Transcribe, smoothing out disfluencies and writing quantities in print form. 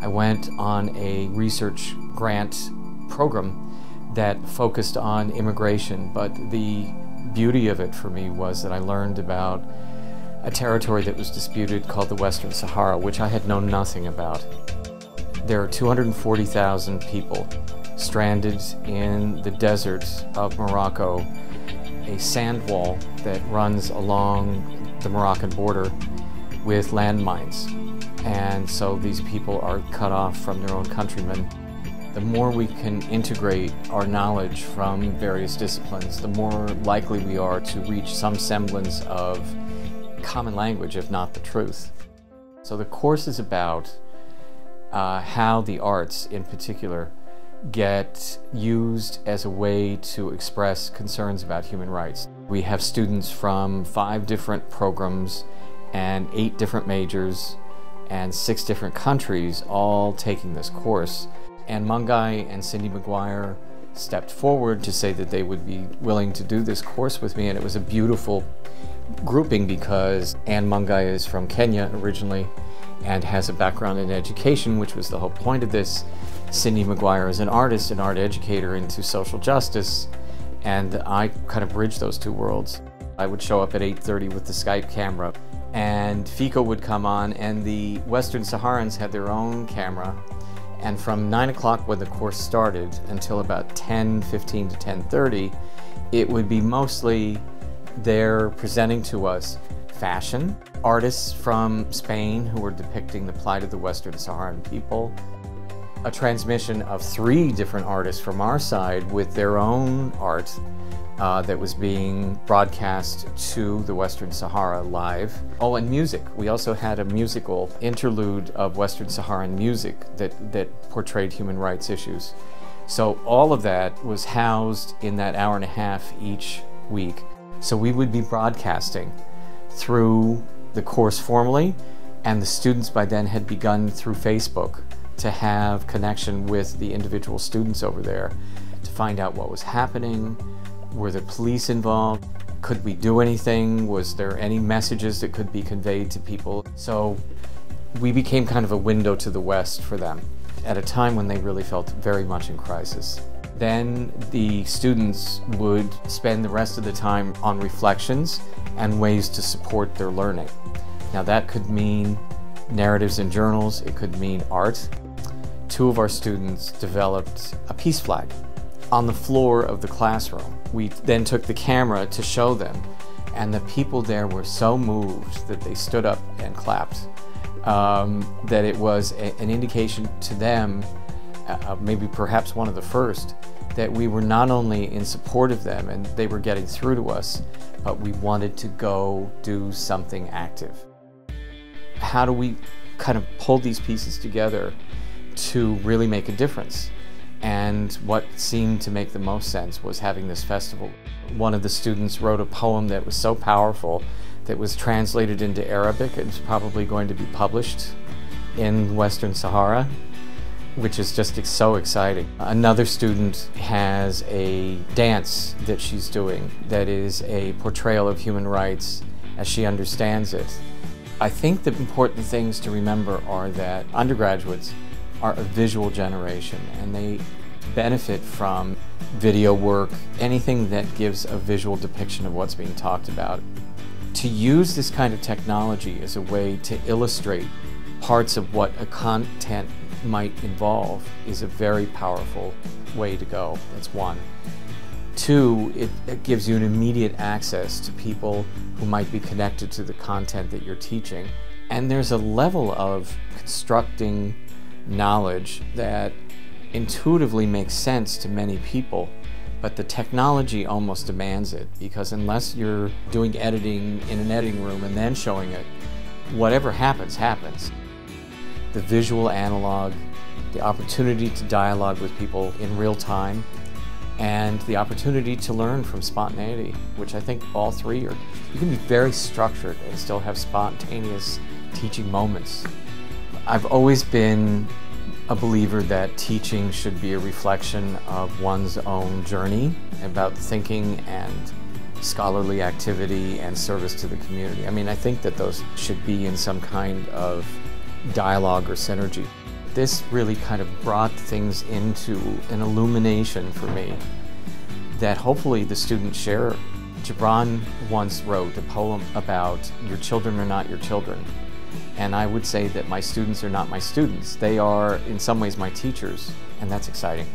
I went on a research grant program that focused on immigration, but the beauty of it for me was that I learned about a territory that was disputed called the Western Sahara, which I had known nothing about. There are 240,000 people stranded in the desert of Morocco, a sand wall that runs along the Moroccan border with landmines. And so these people are cut off from their own countrymen. The more we can integrate our knowledge from various disciplines, the more likely we are to reach some semblance of common language, if not the truth. So the course is about how the arts, in particular, get used as a way to express concerns about human rights. We have students from 5 different programs and 8 different majors and 6 different countries all taking this course. Anne Mungai and Cindy McGuire stepped forward to say that they would be willing to do this course with me, and it was a beautiful grouping because Anne Mungai is from Kenya originally and has a background in education, which was the whole point of this. Cindy McGuire is an artist, an art educator into social justice, and I kind of bridged those 2 worlds. I would show up at 8:30 with the Skype camera, and FICO would come on, and the Western Saharans had their own camera. And from 9 o'clock when the course started until about 10:15 to 10:30, it would be mostly there presenting to us fashion, artists from Spain who were depicting the plight of the Western Saharan people, a transmission of 3 different artists from our side with their own art that was being broadcast to the Western Sahara live. Oh, and music. We also had a musical interlude of Western Saharan music that portrayed human rights issues. So all of that was housed in that hour and a half each week. So we would be broadcasting through the course formally, and the students by then had begun through Facebook to have connection with the individual students over there to find out what was happening. Were the police involved? Could we do anything? Was there any messages that could be conveyed to people? So we became kind of a window to the West for them at a time when they really felt very much in crisis. Then the students would spend the rest of the time on reflections and ways to support their learning. Now that could mean narratives in journals, it could mean art. 2 of our students developed a peace flag on the floor of the classroom. We then took the camera to show them, and the people there were so moved that they stood up and clapped, that it was an indication to them, maybe perhaps one of the first, that we were not only in support of them and they were getting through to us, but we wanted to go do something active. How do we kind of pull these pieces together to really make a difference? And what seemed to make the most sense was having this festival. One of the students wrote a poem that was so powerful that was translated into Arabic. It's probably going to be published in Western Sahara, which is just so exciting. Another student has a dance that she's doing that is a portrayal of human rights as she understands it. I think the important things to remember are that undergraduates are a visual generation, and they benefit from video work, anything that gives a visual depiction of what's being talked about. To use this kind of technology as a way to illustrate parts of what a content might involve is a very powerful way to go. That's 1. 2, it gives you an immediate access to people who might be connected to the content that you're teaching. And there's a level of constructing knowledge that intuitively makes sense to many people, but the technology almost demands it, because unless you're doing editing in an editing room and then showing it, whatever happens, happens. The visual analog, the opportunity to dialogue with people in real time, and the opportunity to learn from spontaneity, which I think all 3 are. You can be very structured and still have spontaneous teaching moments. I've always been a believer that teaching should be a reflection of one's own journey about thinking and scholarly activity and service to the community. I mean, I think that those should be in some kind of dialogue or synergy. this really kind of brought things into an illumination for me that hopefully the students share. Gibran once wrote a poem about your children are not your children. And I would say that my students are not my students. They are, in some ways, my teachers, and that's exciting.